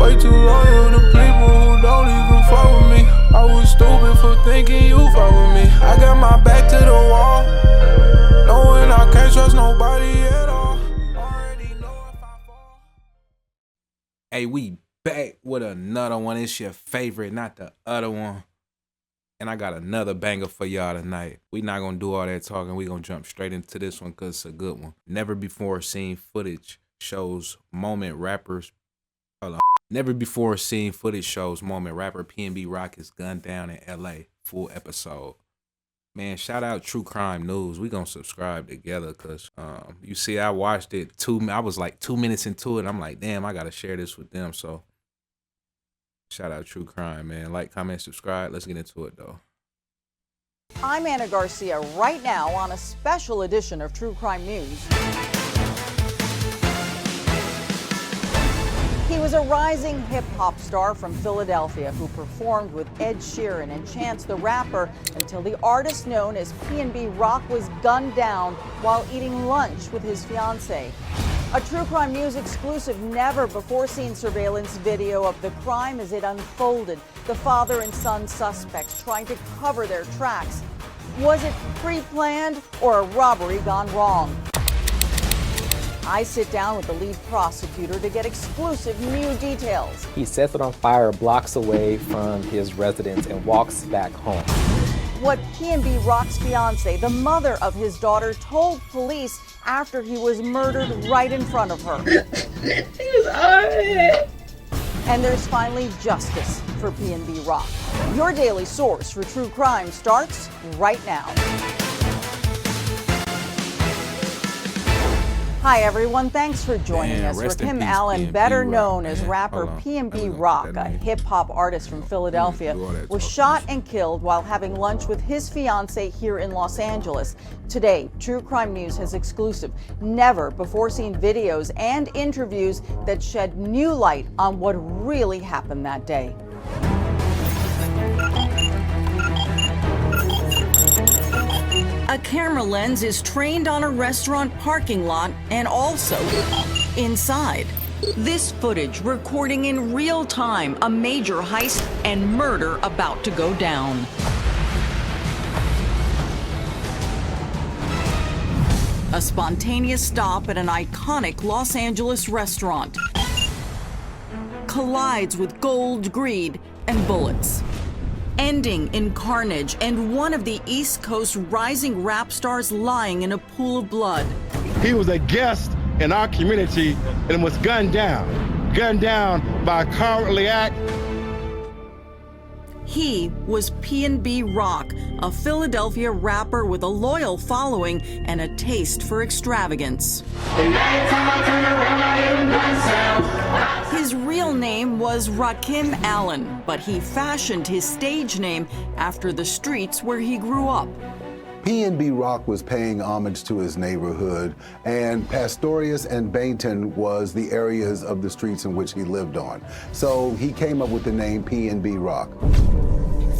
way too loyal to people who don't even fuck with me. I was stupid for thinking you fuck with me. I got my back to the wall, knowing I can't trust nobody at all. Already know if I fall. Hey, we back with another one. It's your favorite, not the other one. And I got another banger for y'all tonight. We not gonna do all that talking. We gonna jump straight into this one because it's a good one. Never before seen footage shows moment rappers. Hold on. Never before seen footage shows moment rapper PnB Rock is gunned down in LA. Full episode. Man, shout out True Crime News. We gonna subscribe together because you see, I watched it I was like 2 minutes into it. I'm like, damn, I gotta share this with them. So shout out True Crime, man. Like, comment, subscribe. Let's get into it though. I'm Anna Garcia right now on a special edition of True Crime News. He was a rising hip-hop star from Philadelphia who performed with Ed Sheeran and Chance the Rapper until the artist known as PnB Rock was gunned down while eating lunch with his fiancée. A True Crime News exclusive never-before-seen surveillance video of the crime as it unfolded. The father and son suspects trying to cover their tracks. Was it pre-planned or a robbery gone wrong? I sit down with the lead prosecutor to get exclusive new details. He sets it on fire blocks away from his residence and walks back home. What PnB Rock's fiancée, the mother of his daughter, told police after he was murdered right in front of her. He was on it. And there's finally justice for PnB Rock. Your daily source for true crime starts right now. Hi everyone, thanks for joining us. Rakim Allen, better known as rapper PnB Rock, a hip-hop artist from Philadelphia, was shot and killed while having lunch with his fiancée here in Los Angeles. Today, True Crime News has exclusive, never-before-seen videos and interviews that shed new light on what really happened that day. A camera lens is trained on a restaurant parking lot and also inside. This footage recording in real time a major heist and murder about to go down. A spontaneous stop at an iconic Los Angeles restaurant collides with gold, greed, and bullets, ending in carnage and one of the East Coast rising rap stars lying in a pool of blood. He was a guest in our community and was gunned down by a cowardly act. He was PnB Rock, a Philadelphia rapper with a loyal following and a taste for extravagance. His real name was Rakim Allen, but he fashioned his stage name after the streets where he grew up. PnB Rock was paying homage to his neighborhood, and Pastorius and Bainton was the areas of the streets in which he lived on. So he came up with the name PnB Rock.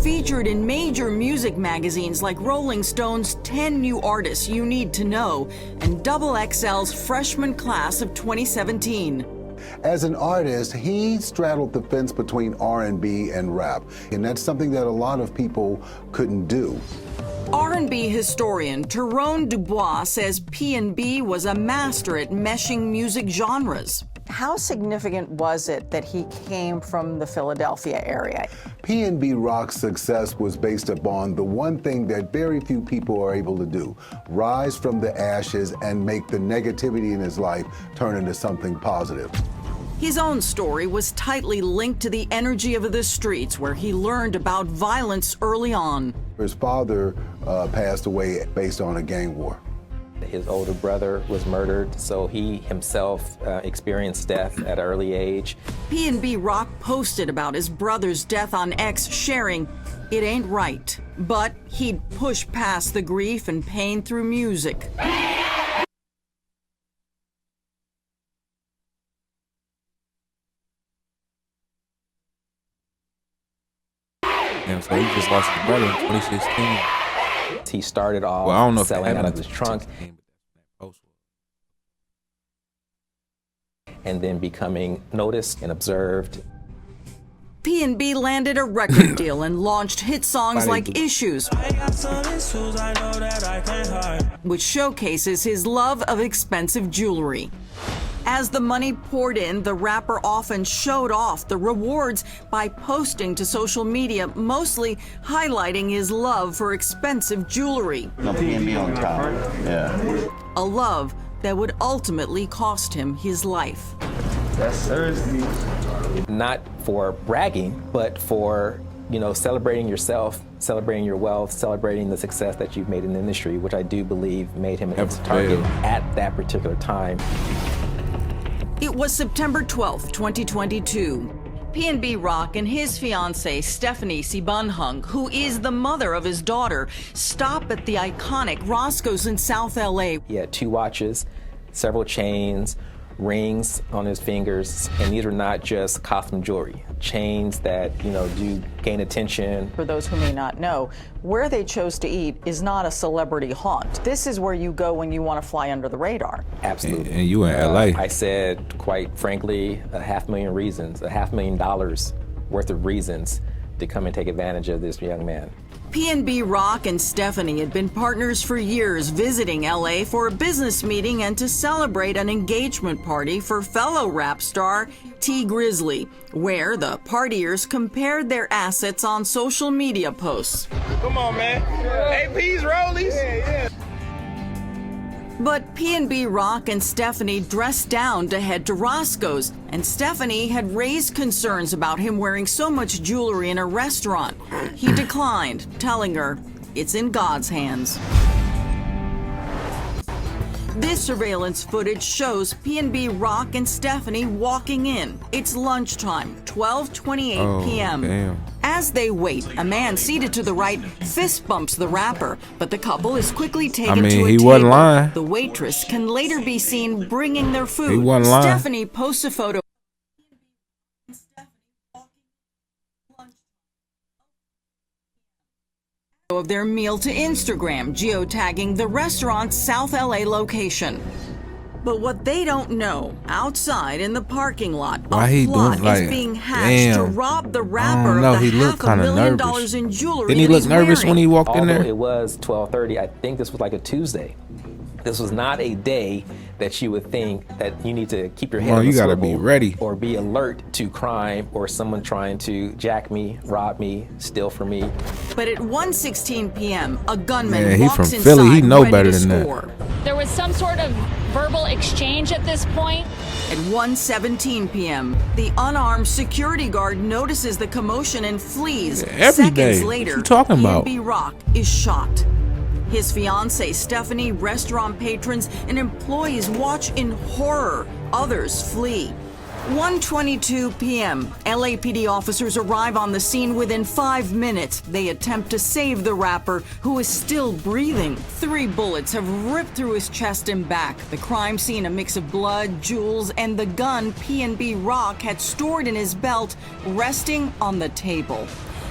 Featured in major music magazines like Rolling Stone's 10 New Artists You Need to Know and XXL's freshman class of 2017. As an artist, he straddled the fence between R&B and rap, and that's something that a lot of people couldn't do. R&B historian Tyrone Dubois says PnB was a master at meshing music genres. How significant was it that he came from the Philadelphia area? PnB Rock's success was based upon the one thing that very few people are able to do: rise from the ashes and make the negativity in his life turn into something positive. His own story was tightly linked to the energy of the streets, where he learned about violence early on. His father passed away based on a gang war. His older brother was murdered, so he himself experienced death at an early age. PnB Rock posted about his brother's death on X, sharing, "It ain't right," but he'd push past the grief and pain through music. And so he just lost his brother in 2016. He started off selling out of his trunk and then becoming noticed and observed. PnB landed a record deal and launched hit songs like Issues, which showcases his love of expensive jewelry. As the money poured in, the rapper often showed off the rewards by posting to social media, mostly highlighting his love for expensive jewelry. No PnB on top. Yeah. A love that would ultimately cost him his life. That's Thursday. Not for bragging, but for, celebrating yourself, celebrating your wealth, celebrating the success that you've made in the industry, which I do believe made him an instant target at that particular time. It was September 12th, 2022. PnB Rock and his fiancée, Stephanie Sibounheuang, who is the mother of his daughter, stop at the iconic Roscoe's in South LA. He had 2 watches, several chains, rings on his fingers, and these are not just costume jewelry. Chains that, do gain attention. For those who may not know, where they chose to eat is not a celebrity haunt. This is where you go when you want to fly under the radar. Absolutely. And you in LA. I said, quite frankly, $500,000 reasons, $500,000 worth of reasons to come and take advantage of this young man. PnB Rock and Stephanie had been partners for years, visiting LA for a business meeting and to celebrate an engagement party for fellow rap star T Grizzly, where the partiers compared their assets on social media posts. Come on, man. AP's rollies. Yeah. But PnB Rock and Stephanie dressed down to head to Roscoe's, and Stephanie had raised concerns about him wearing so much jewelry in a restaurant. He declined, telling her it's in God's hands. This surveillance footage shows PnB Rock and Stephanie walking in. It's lunchtime, 12:28 p.m. Damn. As they wait, a man seated to the right fist bumps the rapper, but the couple is quickly taken to a he table. wasn't lying. The waitress can later be seen bringing their food. He wasn't lying. Stephanie posts a photo of their meal to Instagram, geotagging the restaurant's South LA location. But what they don't know, outside in the parking lot, a plot is being hatched to rob the rapper of the $500,000 in jewelry. Didn't he look nervous when he walked in there? It was 12:30. I think this was like a Tuesday. This was not a day that you would think that you need to keep your head on the you gotta swivel be ready or be alert to crime or someone trying to jack me, rob me, steal from me. But at 1:16 p.m., a gunman he walks from inside, Philly. He know ready better to than score. There was some sort of verbal exchange at this point. At 1:17 p.m., the unarmed security guard notices the commotion and flees. Every Seconds day. later, What you talking about? PnB Rock is shot. His fiancée, Stephanie, restaurant patrons, and employees watch in horror. Others flee. 1:22 p.m., LAPD officers arrive on the scene within 5 minutes. They attempt to save the rapper, who is still breathing. 3 bullets have ripped through his chest and back. The crime scene, a mix of blood, jewels, and the gun PnB Rock had stored in his belt, resting on the table.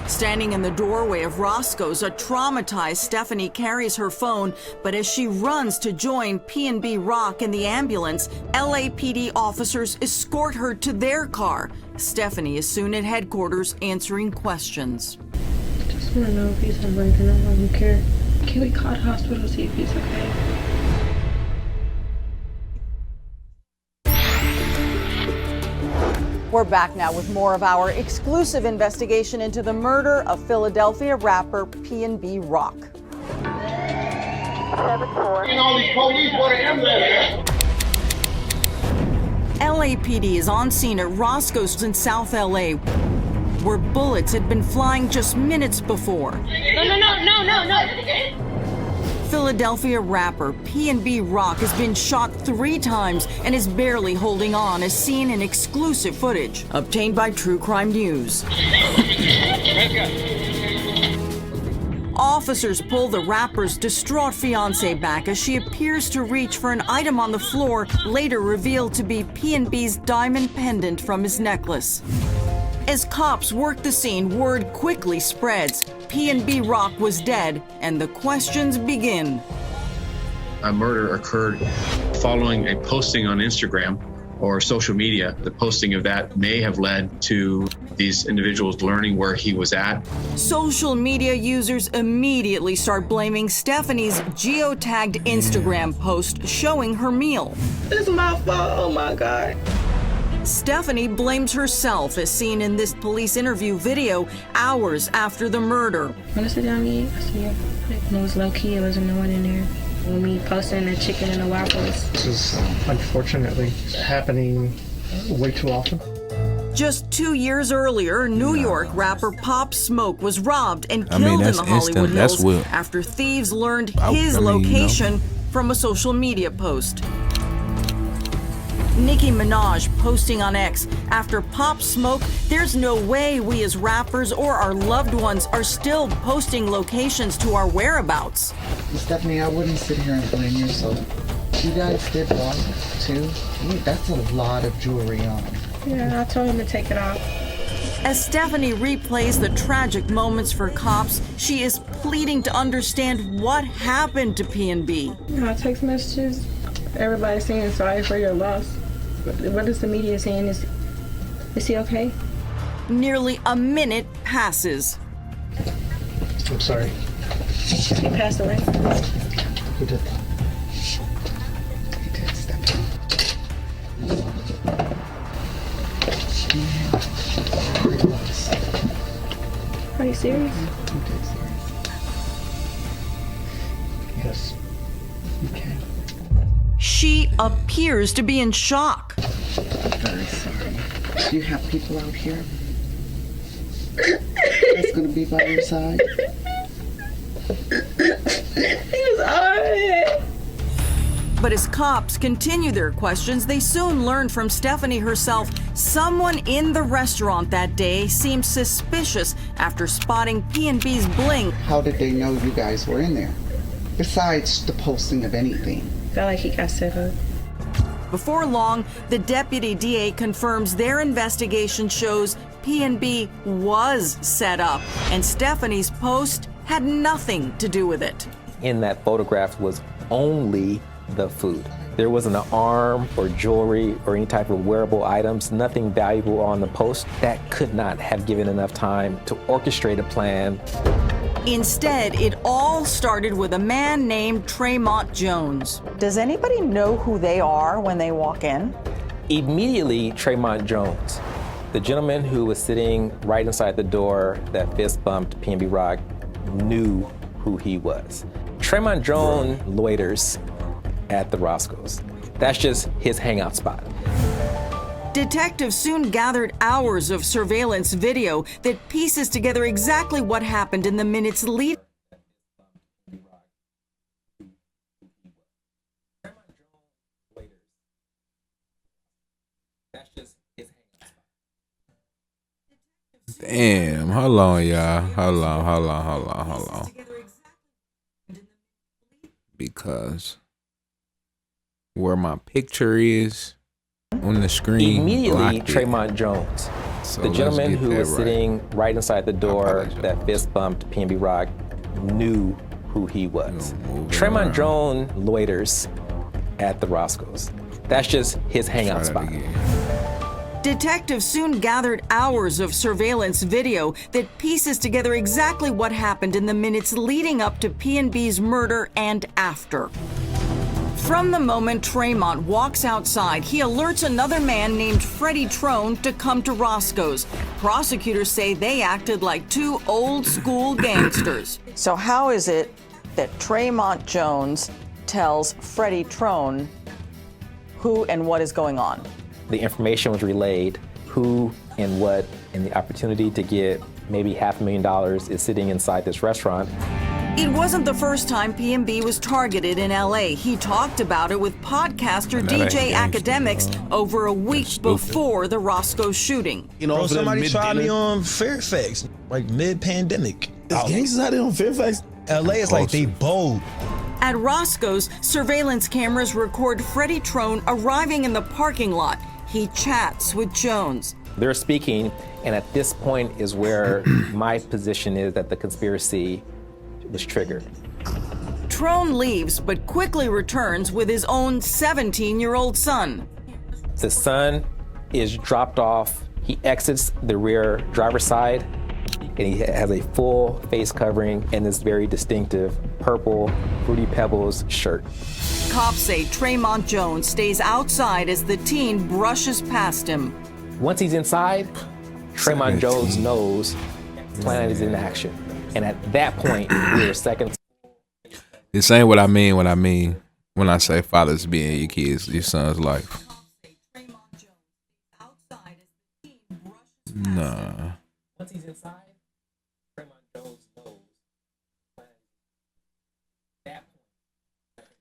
Standing in the doorway of Roscoe's, a traumatized Stephanie carries her phone, but as she runs to join PnB Rock in the ambulance, LAPD officers escort her to their car. Stephanie is soon at headquarters answering questions. I just want to know if he's alright or not. I don't care. Can we call the hospital to see if he's okay? We're back now with more of our exclusive investigation into the murder of Philadelphia rapper PnB Rock. LAPD is on scene at Roscoe's in South LA, where bullets had been flying just minutes before. No. Philadelphia rapper PnB Rock has been shot 3 times and is barely holding on, as seen in exclusive footage obtained by True Crime News. Officers pull the rapper's distraught fiancée back as she appears to reach for an item on the floor, later revealed to be PnB's diamond pendant from his necklace. As cops work the scene, word quickly spreads. PnB Rock was dead, and the questions begin. A murder occurred following a posting on Instagram or social media. The posting of that may have led to these individuals learning where he was at. Social media users immediately start blaming Stephanie's geotagged Instagram post showing her meal. It's my fault, oh my God. Stephanie blames herself as seen in this police interview video hours after the murder. Wanna sit down and eat? I said, yeah. And it was low key, there wasn't no one in there. When we posting the chicken and the waffles. This is unfortunately happening way too often. Just 2 years earlier, New York rapper Pop Smoke was robbed and killed in the Hollywood Hills after thieves learned his location from a social media post. Nicki Minaj posting on X, after Pop Smoke, there's no way we as rappers or our loved ones are still posting locations to our whereabouts. Stephanie, I wouldn't sit here and blame yourself. You guys did walk too. That's a lot of jewelry on. Yeah, I told him to take it off. As Stephanie replays the tragic moments for cops, she is pleading to understand what happened to PnB. My text messages, everybody's saying sorry for your loss. What is the media saying? Is he okay? Nearly a minute passes. I'm sorry. He passed away. Who did that? He did, Stephanie. Are you serious? I'm dead serious. Yes. You can. She appears to be in shock. I'm very sorry. Do you have people out here that's gonna be by your side? He was alright. But as cops continue their questions, they soon learn from Stephanie herself someone in the restaurant that day seemed suspicious after spotting PnB's bling. How did they know you guys were in there? Besides the posting of anything. Felt like he got set up. Before long, the deputy DA confirms their investigation shows PnB was set up, and Stephanie's post had nothing to do with it. In that photograph was only the food. There wasn't an arm or jewelry or any type of wearable items, nothing valuable on the post. That could not have given enough time to orchestrate a plan. Instead, it all started with a man named Tremont Jones. Does anybody know who they are when they walk in? Immediately, Tremont Jones, the gentleman who was sitting right inside the door that fist bumped PnB Rock, knew who he was. Tremont Jones loiters at the Roscoe's. That's just his hangout spot. Detectives soon gathered hours of surveillance video that pieces together exactly what happened in the minutes leading. Damn, hold on, y'all. Hold on. Because where my picture is on the screen. Immediately, Tremont Jones, the gentleman who was sitting right inside the door that fist bumped PnB Rock, knew who he was. Tremont Jones loiters at the Roscoe's. That's just his hangout spot. Detectives soon gathered hours of surveillance video that pieces together exactly what happened in the minutes leading up to PnB's murder and after. From the moment Tremont walks outside, he alerts another man named Freddie Trone to come to Roscoe's. Prosecutors say they acted like two old-school gangsters. So how is it that Tremont Jones tells Freddie Trone who and what is going on? The information was relayed, who and what, and the opportunity to get maybe $500,000 is sitting inside this restaurant. It wasn't the first time PnB was targeted in LA. He talked about it with podcaster DJ Academics over a week before the Roscoe shooting. You know, somebody tried me on Fairfax, like mid-pandemic. There's gangsters out there on Fairfax. LA is like they bold. At Roscoe's, surveillance cameras record Freddie Trone arriving in the parking lot. He chats with Jones. They're speaking, and at this point is where my position is that the conspiracy was triggered. Trone leaves, but quickly returns with his own 17-year-old son. The son is dropped off. He exits the rear driver's side, and he has a full face covering and this very distinctive purple Fruity Pebbles shirt. Cops say Tremont Jones stays outside as the teen brushes past him. Once he's inside, Tremont Jones knows the plan is in action. And at that point, we are seconds. This ain't what I mean when I say fathers being your kids, your son's life. Nah. Once he's inside, Tremont Jones knows.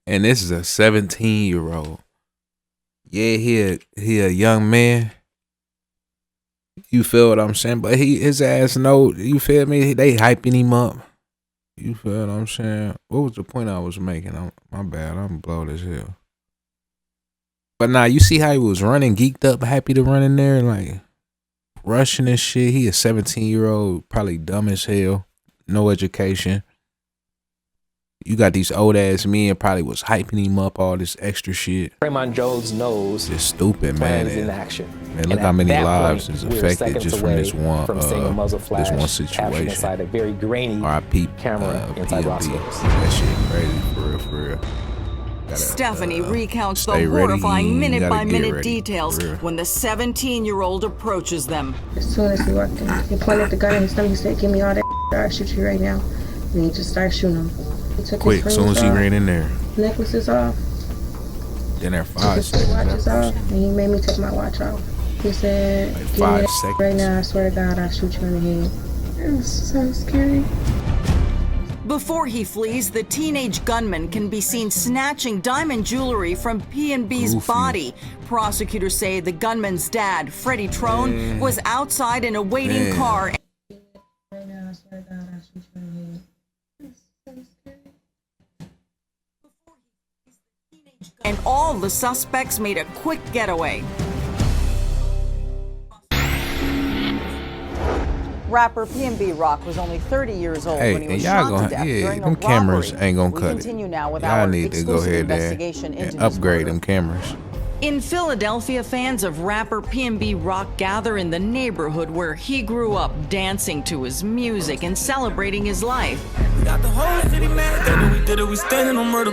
And this is a 17-year-old. Yeah, he a young man. You feel what I'm saying? But his ass know, you feel me? They hyping him up. You feel what I'm saying? What was the point I was making? My bad, I'm blowed as hell. But nah, you see how he was running, geeked up, happy to run in there, like rushing and shit. He a 17-year-old, probably dumb as hell, no education. You got these old ass men probably was hyping him up, all this extra shit. Tremont Jones knows it's stupid, man. In action. Man, look how many lives is affected just from this one, flash, this one situation. Inside a very grainy R.I.P. camera inside Roscoe's. That shit crazy, for real. Stephanie recounts the horrifying minute-by-minute details when the 17-year-old approaches them. As soon as he walked in, he pointed the gun at his stomach. He said, "Give me all that, I'll shoot you right now." And he just started shooting him. Quick, as soon as he ran in there. Necklaces off. Then there 5 seconds. Watches off, and he made me take my watch off. He said, like "Give 5 me seconds. Right now, I swear to God, I'll shoot you in the head." It was so scary. Before he flees, the teenage gunman can be seen snatching diamond jewelry from PnB's body. Prosecutors say the gunman's dad, Freddie Trone, was outside in a waiting car. Right now, I swear to God, I'll shoot you in the head. And all the suspects made a quick getaway. Rapper PnB Rock was only 30 years old when he was shot to death during a them cameras robbery. ain't gonna We cut continue it. now with Y'all our need to go ahead investigation into and this upgrade murder. them cameras. In Philadelphia, fans of rapper PnB Rock gather in the neighborhood where he grew up, dancing to his music and celebrating his life. We got the whole city mad, we did it, we standing on murder.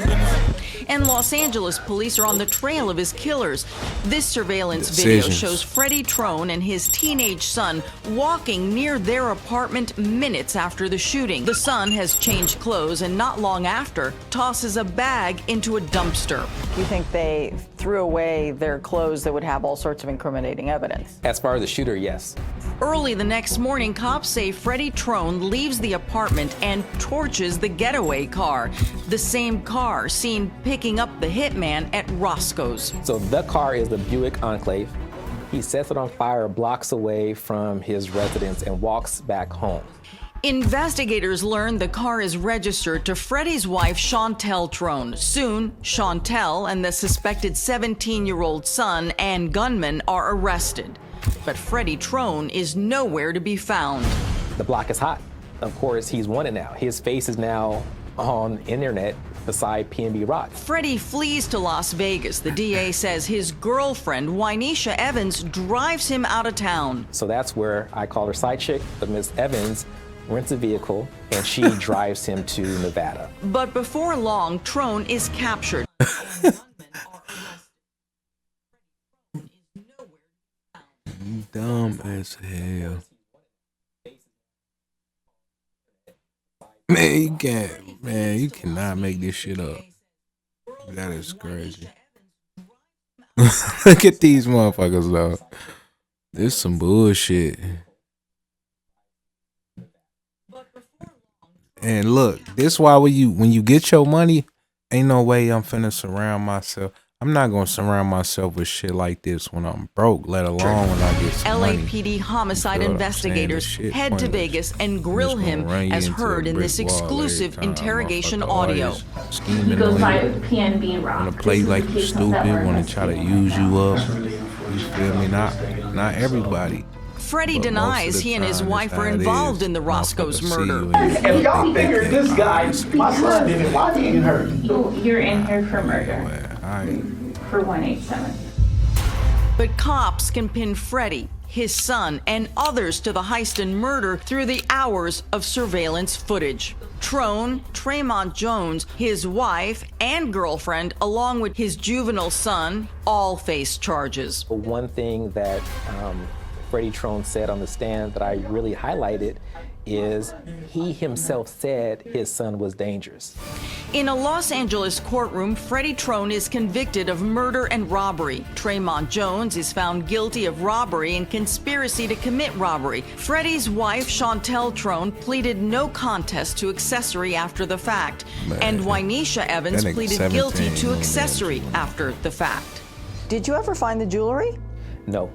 And Los Angeles police are on the trail of his killers. This surveillance video shows Freddie Trone and his teenage son walking near their apartment minutes after the shooting. The son has changed clothes and not long after tosses a bag into a dumpster. You think they threw away their clothes that would have all sorts of incriminating evidence? As far as the shooter, yes. Early the next morning, cops say Freddie Trone leaves the apartment and torches the getaway car. The same car seen picking up the hitman at Roscoe's. So the car is the Buick Enclave. He sets it on fire blocks away from his residence and walks back home. Investigators learn the car is registered to Freddie's wife, Chantel Trone. Soon, Chantel and the suspected 17-year-old son and gunman are arrested. But Freddie Trone is nowhere to be found. The block is hot. Of course, he's wanted now. His face is now on the internet beside PnB Rock. Freddie flees to Las Vegas. The DA says his girlfriend, Wynesha Evans, drives him out of town. So that's where I call her side chick, but Miss Evans rents a vehicle and she drives him to Nevada. But before long, Trone is captured. Dumb as hell. Man, you cannot make this shit up. That is crazy. Look at these motherfuckers though. This some bullshit. And look, this why when you get your money, ain't no way I'm finna surround myself. I'm not gonna surround myself with shit like this when I'm broke, let alone when I get some money. LAPD homicide investigators head to Vegas and grill him as heard in this exclusive interrogation audio. He goes by PnB Rock. Wanna play like you stupid, wanna try to use you up. You feel me? Not everybody. Freddie denies he and his wife were involved in the Roscoe's murder. If y'all figured this guy, my son did it, why didn't hurt? You're in here for murder. All right. For 187. But cops can pin Freddie, his son, and others to the heist and murder through the hours of surveillance footage. Tremont Jones, his wife and girlfriend, along with his juvenile son, all face charges. One thing that Freddie Trone said on the stand that I really highlighted is he himself said his son was dangerous. In a Los Angeles courtroom, Freddie Trone is convicted of murder and robbery. Tremont Jones is found guilty of robbery and conspiracy to commit robbery. Freddie's wife, Chantel Trone, pleaded no contest to accessory after the fact. And Wynesha Evans pleaded guilty to accessory after the fact. Did you ever find the jewelry? No.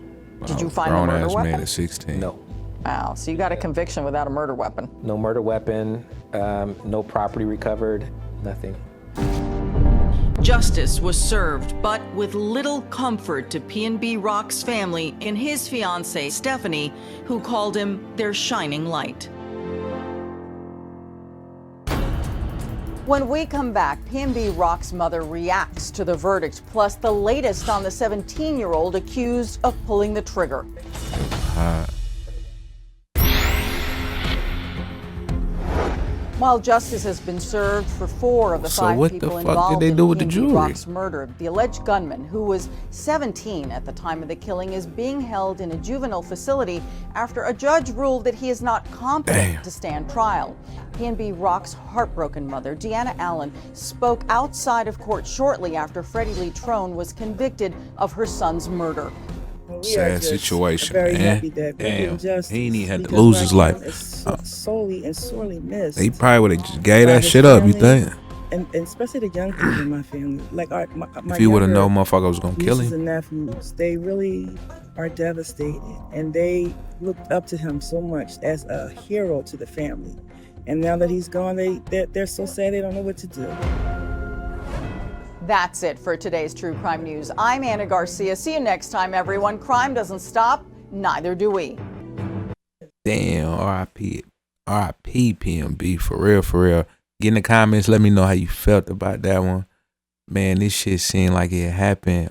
Did you find the murder weapon? Man at 16. No. Wow, so you got a conviction without a murder weapon. No murder weapon, no property recovered, nothing. Justice was served, but with little comfort to PnB Rock's family and his fiancée, Stephanie, who called him their shining light. When we come back, PnB Rock's mother reacts to the verdict, plus the latest on the 17-year-old accused of pulling the trigger. While justice has been served for 4 of the 5 people involved in PnB Rock's murder, the alleged gunman, who was 17 at the time of the killing, is being held in a juvenile facility after a judge ruled that he is not competent to stand trial. PnB Rock's heartbroken mother, Deanna Allen, spoke outside of court shortly after Freddie Lee Trone was convicted of her son's murder. Sad situation, very man. happy that Damn, justice, he ain't even had to because lose his my life. son is solely and sorely missed. They probably would have just gave that shit up, you think? And especially the young people in my family. Like my If you would have known motherfucker was gonna kill nieces him. and nephews, they really are devastated, and they looked up to him so much as a hero to the family. And now that he's gone, they're so sad they don't know what to do. That's it for today's True Crime News. I'm Anna Garcia. See you next time, everyone. Crime doesn't stop, neither do we. Damn, R.I.P. R.I.P. PnB, for real, for real. Get in the comments, let me know how you felt about that one. Man, this shit seemed like it happened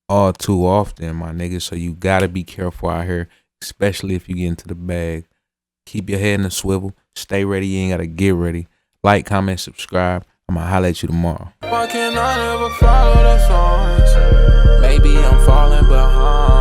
all too often, my nigga. So you gotta be careful out here, especially if you get into the bag. Keep your head in the swivel. Stay ready, you ain't gotta get ready. Like, comment, subscribe. I'm gonna holler at you tomorrow. Why can't I never follow the signs? Maybe I'm falling behind.